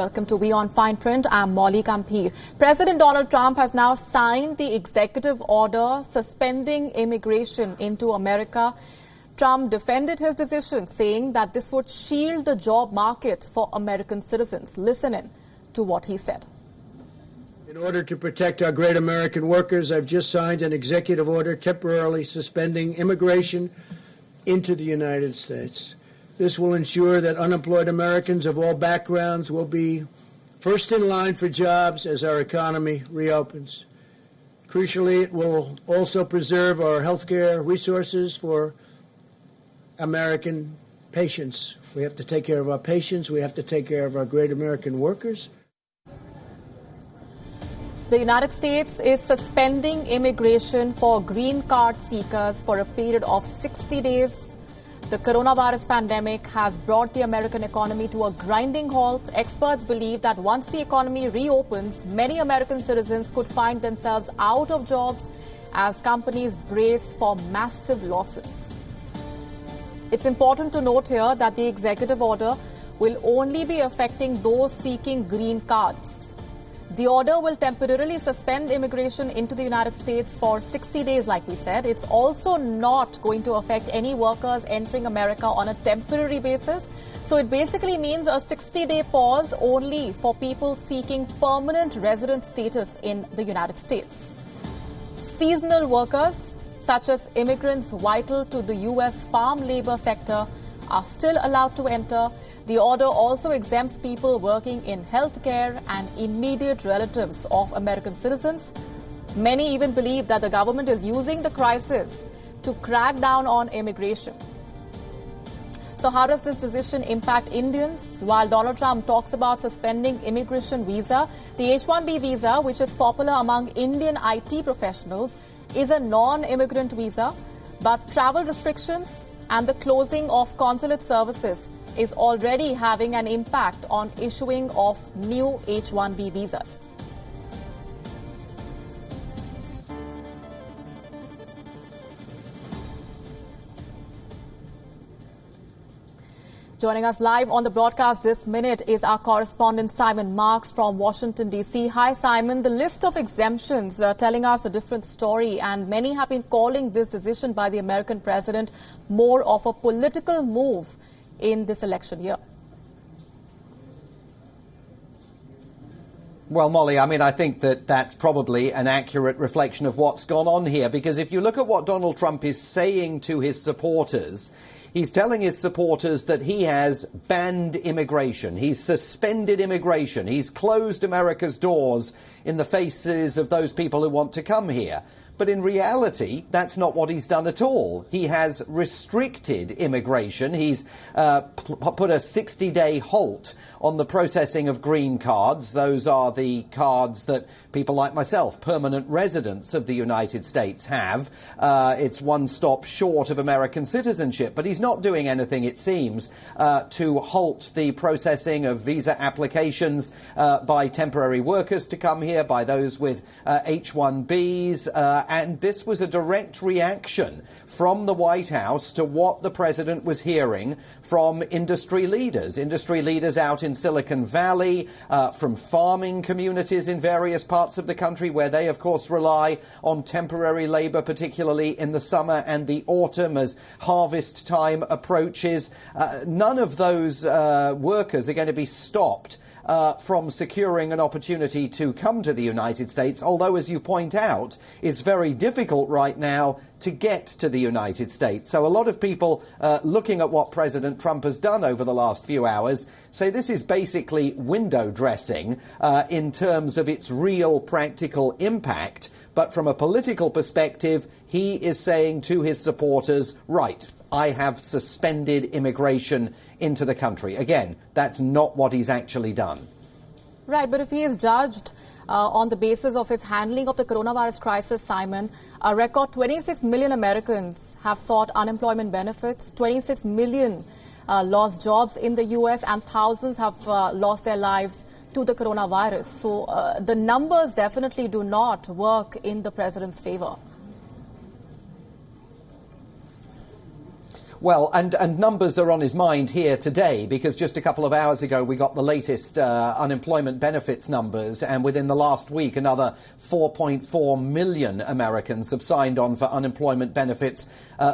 Welcome to WION Fine Print. I'm Molly Kampir. President Donald Trump has now signed the executive order suspending immigration into America. Trump defended his decision, saying that this would shield the job market for American citizens. Listen in to what he said. In order to protect our great American workers, I've just signed an executive order temporarily suspending immigration into the United States. This will ensure that unemployed Americans of all backgrounds will be first in line for jobs as our economy reopens. Crucially, it will also preserve our health care resources for American patients. We have to take care of our patients. We have to take care of our great American workers. The United States is suspending immigration for green card seekers for a period of 60 days. The coronavirus pandemic has brought the American economy to a grinding halt. Experts believe that once the economy reopens, many American citizens could find themselves out of jobs as companies brace for massive losses. It's important to note here that the executive order will only be affecting those seeking green cards. The order will temporarily suspend immigration into the United States for 60 days, like we said. It's also not going to affect any workers entering America on a temporary basis. So it basically means a 60-day pause only for people seeking permanent resident status in the United States. Seasonal workers, such as immigrants vital to the U.S. farm labor sector, are still allowed to enter. The order also exempts people working in healthcare and immediate relatives of American citizens. Many even believe that the government is using the crisis to crack down on immigration. So how does this decision impact Indians? While Donald Trump talks about suspending immigration visa, the H-1B visa, which is popular among Indian IT professionals, is a non-immigrant visa, but travel restrictions and the closing of consulate services is already having an impact on issuing of new H-1B visas. Joining us live on the broadcast this minute is our correspondent Simon Marks from Washington, D.C. Hi, Simon. The list of exemptions telling us a different story, and many have been calling this decision by the American president more of a political move in this election year. Well, Molly, I think that that's probably an accurate reflection of what's gone on here, because if you look at what Donald Trump is saying to his supporters, he's telling his supporters that he has banned immigration. He's suspended immigration. He's closed America's doors in the faces of those people who want to come here. But in reality, that's not what he's done at all. He has restricted immigration. He's put a 60-day halt on the processing of green cards. Those are the cards that people like myself, permanent residents of the United States, have. It's one stop short of American citizenship. But he's not doing anything, it seems, to halt the processing of visa applications by temporary workers to come here, by those with H-1Bs. And this was a direct reaction from the White House to what the president was hearing from industry leaders out in Silicon Valley, from farming communities in various parts of the country where they, of course, rely on temporary labor, particularly in the summer and the autumn as harvest time approaches. None of those workers are going to be stopped from securing an opportunity to come to the United States, although, as you point out, it's very difficult right now to get to the United States. So a lot of people looking at what President Trump has done over the last few hours say this is basically window dressing in terms of its real practical impact. But from a political perspective, he is saying to his supporters, right, I have suspended immigration into the country. Again, that's not what he's actually done. Right, but if he is judged on the basis of his handling of the coronavirus crisis, Simon, a record 26 million Americans have sought unemployment benefits, 26 million lost jobs in the U.S., and thousands have lost their lives to the coronavirus. So the numbers definitely do not work in the president's favor. Well, and numbers are on his mind here today, because just a couple of hours ago we got the latest unemployment benefits numbers, and within the last week another 4.4 million Americans have signed on for unemployment benefits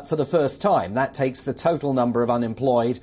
for the first time. That takes the total number of unemployed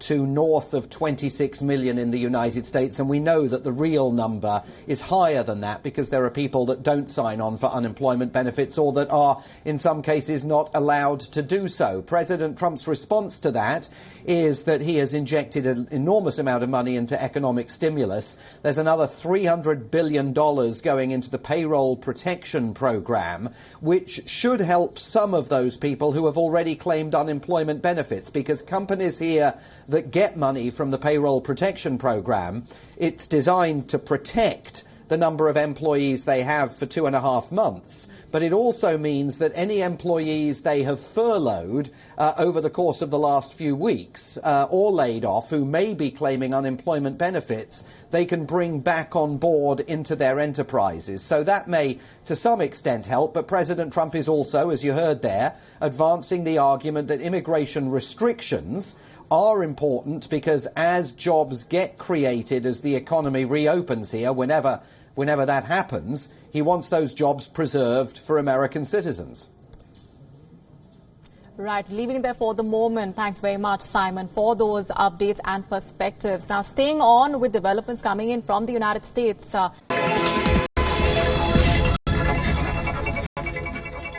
to north of 26 million in the United States, and we know that the real number is higher than that, because there are people that don't sign on for unemployment benefits, or that are in some cases not allowed to do so. President Trump's response to that is that he has injected an enormous amount of money into economic stimulus. There's another $300 billion going into the payroll protection program, which should help some of those people who have already claimed unemployment benefits, because companies here that get money from the payroll protection program, it's designed to protect the number of employees they have for 2.5 months. But it also means that any employees they have furloughed over the course of the last few weeks or laid off, who may be claiming unemployment benefits, they can bring back on board into their enterprises. So that may, to some extent, help. But President Trump is also, as you heard there, advancing the argument that immigration restrictions are important, because as jobs get created, as the economy reopens here, whenever that happens, he wants those jobs preserved for American citizens. Right, leaving there for the moment. Thanks very much, Simon, for those updates and perspectives. Now, staying on with developments coming in from the United States.